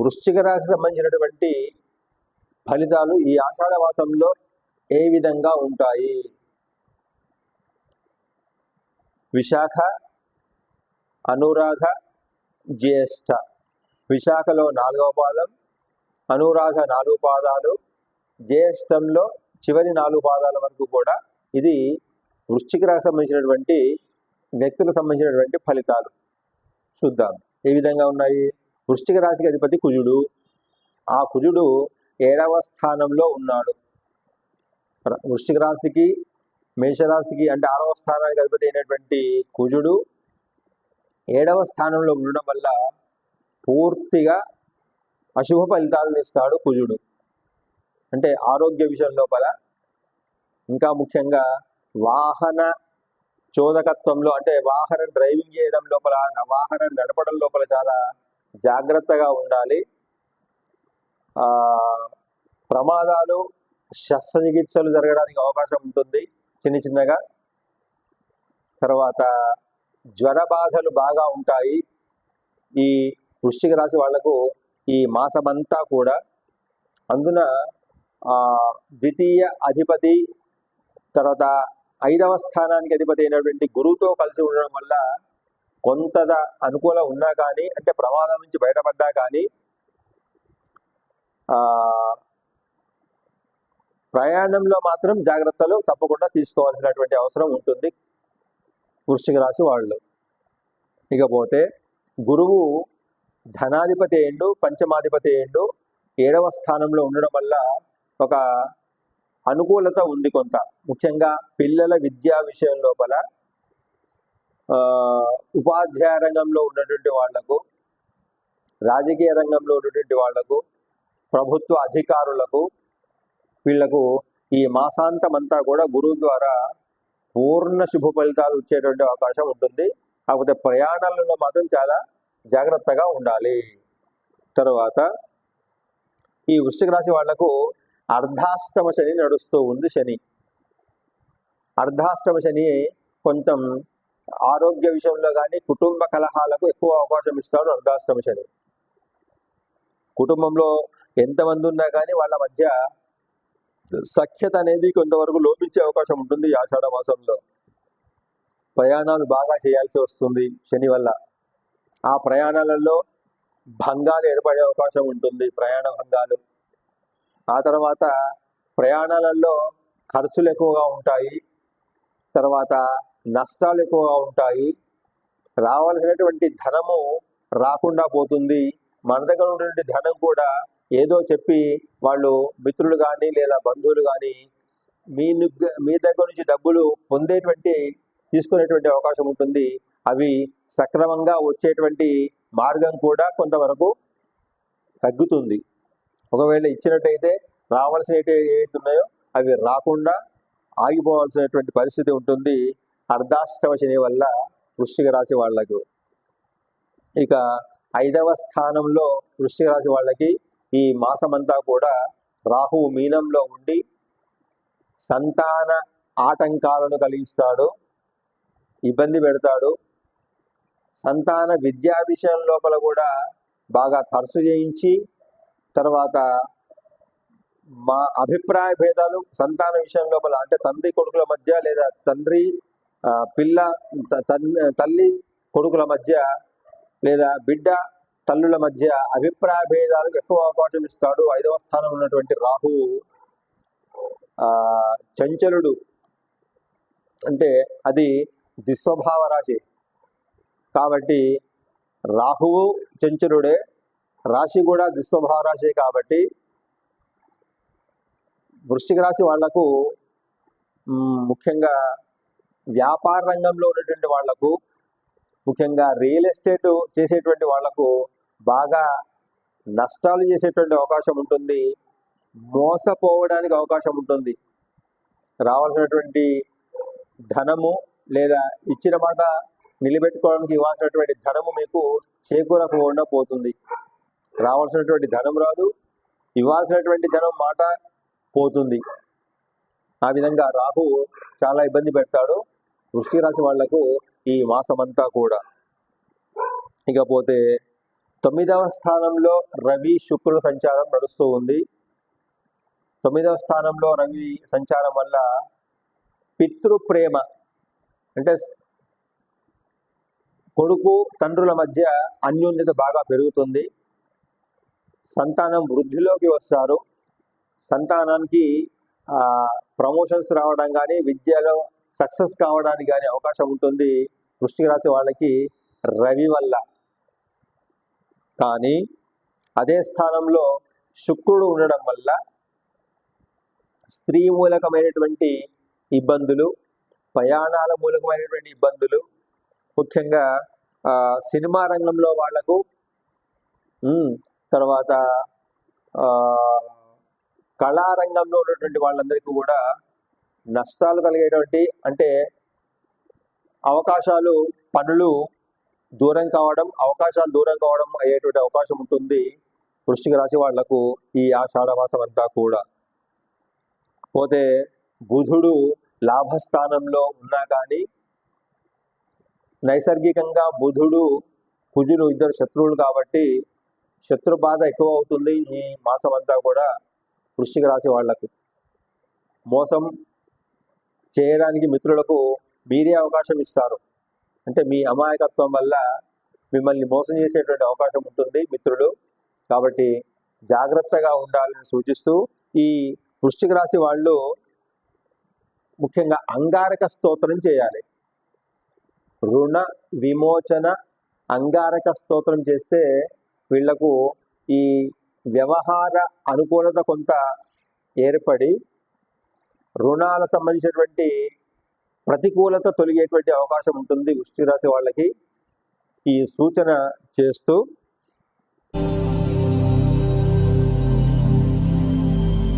వృశ్చిక రాశికి సంబంధించినటువంటి ఫలితాలు ఈ ఆషాఢ మాసంలో ఏ విధంగా ఉంటాయి? విశాఖ, అనురాధ, జ్యేష్ఠ. విశాఖలో 4వ పాదం, అనురాధ 4 పాదాలు, జ్యేష్ఠంలో చివరి 4 పాదాల వరకు కూడా ఇది వృశ్చిక రాశికి సంబంధించినటువంటి వ్యక్తులకు సంబంధించినటువంటి ఫలితాలు. చూద్దాం ఏ విధంగా ఉన్నాయి. వృశ్చిక రాశికి అధిపతి కుజుడు. ఆ కుజుడు 7వ స్థానంలో ఉన్నాడు. వృశ్చిక రాశికి, మేషరాశికి అంటే 6వ స్థానానికి అధిపతి అయినటువంటి కుజుడు 7వ స్థానంలో ఉండడం వల్ల పూర్తిగా అశుభ ఫలితాలను ఇస్తాడు కుజుడు. అంటే ఆరోగ్య విషయం లోపల, ఇంకా ముఖ్యంగా వాహన చోదకత్వంలో అంటే వాహనం డ్రైవింగ్ చేయడం లోపల, వాహనం నడపడం లోపల చాలా జాగ్రత్తగా ఉండాలి. ప్రమాదాలు, శస్త్రచికిత్సలు జరగడానికి అవకాశం ఉంటుంది చిన్నగా. తర్వాత జ్వర బాధలు బాగా ఉంటాయి ఈ వృశ్చిక రాశి వాళ్లకు ఈ మాసమంతా కూడా. అందున ద్వితీయ అధిపతి, తర్వాత 5వ స్థానానికి అధిపతి అయినటువంటి గురువుతో కలిసి ఉండడం వల్ల కొంత అనుకూలం ఉన్నా కానీ, అంటే ప్రమాదం నుంచి బయటపడ్డా కానీ ప్రయాణంలో మాత్రం జాగ్రత్తలు తప్పకుండా తీసుకోవాల్సినటువంటి అవసరం ఉంటుంది వృశ్చిక రాశి వాళ్ళు. ఇకపోతే గురువు ధనాధిపతి అయ్యిండు, పంచమాధిపతి అయ్యిండు, 7వ స్థానంలో ఉండడం వల్ల ఒక అనుకూలత ఉంది కొంత. ముఖ్యంగా పిల్లల విద్యా విషయం లోపల, ఉపాధ్యాయ రంగంలో ఉన్నటువంటి వాళ్లకు, రాజకీయ రంగంలో ఉన్నటువంటి వాళ్లకు, ప్రభుత్వ అధికారులకు, వీళ్లకు ఈ మాసాంతం అంతా కూడా గురువు ద్వారా పూర్ణ శుభ ఫలితాలు వచ్చేటువంటి అవకాశం ఉంటుంది. కాకపోతే ప్రయాణాలలో మాత్రం చాలా జాగ్రత్తగా ఉండాలి. తర్వాత ఈ వృశ్చిక రాశి వాళ్లకు అర్ధాష్టమ శని నడుస్తూ ఉంది. అర్ధాష్టమ శని కొంచెం ఆరోగ్య విషయంలో కానీ, కుటుంబ కలహాలకు ఎక్కువ అవకాశం ఇస్తాడు అర్ధాష్టమ శని. కుటుంబంలో ఎంతమంది ఉన్నా కానీ వాళ్ళ మధ్య సఖ్యత అనేది కొంతవరకు లోపించే అవకాశం ఉంటుంది ఈ ఆషాఢ మాసంలో. ప్రయాణాలు బాగా చేయాల్సి వస్తుంది శని వల్ల. ఆ ప్రయాణాలలో భంగాలు ఏర్పడే అవకాశం ఉంటుంది, ప్రయాణ భంగాలు. ఆ తర్వాత ప్రయాణాలలో ఖర్చులు ఎక్కువగా ఉంటాయి, తర్వాత నష్టాలు ఎక్కువగా ఉంటాయి, రావాల్సినటువంటి ధనము రాకుండా పోతుంది. మన దగ్గర ఉన్నటువంటి ధనం కూడా ఏదో చెప్పి వాళ్ళు మిత్రులు కానీ లేదా బంధువులు కానీ మీ దగ్గర నుంచి డబ్బులు తీసుకునేటువంటి అవకాశం ఉంటుంది. అవి సక్రమంగా వచ్చేటువంటి మార్గం కూడా కొంతవరకు తగ్గుతుంది. ఒకవేళ ఇచ్చినట్టయితే రావాల్సినవి ఏవైతే ఉన్నాయో అవి రాకుండా ఆగిపోవాల్సినటువంటి పరిస్థితి ఉంటుంది అర్ధాష్టమ శని వల్ల వృశ్చిక రాశి వాళ్లకు. ఇక 5వ స్థానంలో వృశ్చిక రాశి వాళ్ళకి ఈ మాసమంతా కూడా రాహువు మీనంలో ఉండి సంతాన ఆటంకాలను కలిగిస్తాడు, ఇబ్బంది పెడతాడు. సంతాన విద్యా విషయం లోపల కూడా బాగా ఖర్చు చేయించి, తర్వాత మా అభిప్రాయ భేదాలు సంతాన విషయం లోపల అంటే తండ్రి కొడుకుల మధ్య లేదా తల్లి కొడుకుల మధ్య లేదా బిడ్డ తల్లుల మధ్య అభిప్రాయ భేదాలకు ఎక్కువ అవకాశం ఇస్తాడు 5వ స్థానం ఉన్నటువంటి రాహువు. చంచలుడు అంటే అది దుస్వభావ రాశి కాబట్టి రాహువు చంచలుడే, రాశి కూడా దుస్వభావ రాశి కాబట్టి వృశ్చిక రాశి వాళ్లకు ముఖ్యంగా వ్యాపార రంగంలో ఉన్నటువంటి వాళ్లకు, ముఖ్యంగా రియల్ ఎస్టేట్ చేసేటువంటి వాళ్లకు బాగా నష్టాలు చేసేటువంటి అవకాశం ఉంటుంది, మోసపోవడానికి అవకాశం ఉంటుంది. రావాల్సినటువంటి ధనము లేదా ఇచ్చిన మాట నిలబెట్టుకోవడానికి ఇవ్వాల్సినటువంటి ధనము మీకు చేకూరకుండా పోతుంది. రావాల్సినటువంటి ధనం రాదు, ఇవ్వాల్సినటువంటి ధనం మాట పోతుంది. ఆ విధంగా రాహు చాలా ఇబ్బంది పెడతాడు వృశ్చిక రాశి వాళ్లకు ఈ మాసమంతా కూడా. ఇకపోతే 9వ స్థానంలో రవి శుక్రుల సంచారం నడుస్తూ ఉంది. 9వ స్థానంలో రవి సంచారం వల్ల పితృప్రేమ అంటే కొడుకు తండ్రుల మధ్య అన్యోన్యత బాగా పెరుగుతుంది. సంతానం వృద్ధిలోకి వస్తారు. సంతానానికి ప్రమోషన్స్ రావడం కానీ, విద్యలో సక్సెస్ కావడానికి కానీ అవకాశం ఉంటుంది వృశ్చిక రాశి వాళ్ళకి రవి వల్ల. కానీ అదే స్థానంలో శుక్రుడు ఉండడం వల్ల స్త్రీ మూలకమైనటువంటి ఇబ్బందులు, ప్రయాణాల మూలకమైనటువంటి ఇబ్బందులు, ముఖ్యంగా సినిమా రంగంలో వాళ్లకు, తర్వాత కళారంగంలో ఉన్నటువంటి వాళ్ళందరికీ కూడా నష్టాలు కలిగేటువంటి, అంటే అవకాశాలు, పనులు అవకాశాలు దూరం కావడం అయ్యేటువంటి అవకాశం ఉంటుంది వృశ్చిక రాశి వాళ్లకు ఈ ఆషాఢ మాసం అంతా కూడా. పోతే బుధుడు లాభస్థానంలో ఉన్నా కానీ నైసర్గికంగా బుధుడు కుజుడు ఇద్దరు శత్రువులు కాబట్టి శత్రు బాధ ఎక్కువ అవుతుంది ఈ మాసం అంతా కూడా వృశ్చిక రాశి వాళ్లకు. మోసం చేయడానికి మిత్రులకు మీరే అవకాశం ఇస్తారు. అంటే మీ అమాయకత్వం వల్ల మిమ్మల్ని మోసం చేసేటువంటి అవకాశం ఉంటుంది మిత్రులు. కాబట్టి జాగ్రత్తగా ఉండాలని సూచిస్తూ ఈ వృశ్చిక రాశి వాళ్ళు ముఖ్యంగా అంగారక స్తోత్రం చేయాలి. రుణ విమోచన అంగారక స్తోత్రం చేస్తే వీళ్లకు ఈ వ్యవహార అనుకూలత కొంత ఏర్పడి రుణాల సంబంధించినటువంటి ప్రతికూలత తొలగేటువంటి అవకాశం ఉంటుంది వృశ్చిక రాశి వాళ్ళకి. ఈ సూచన చేస్తూ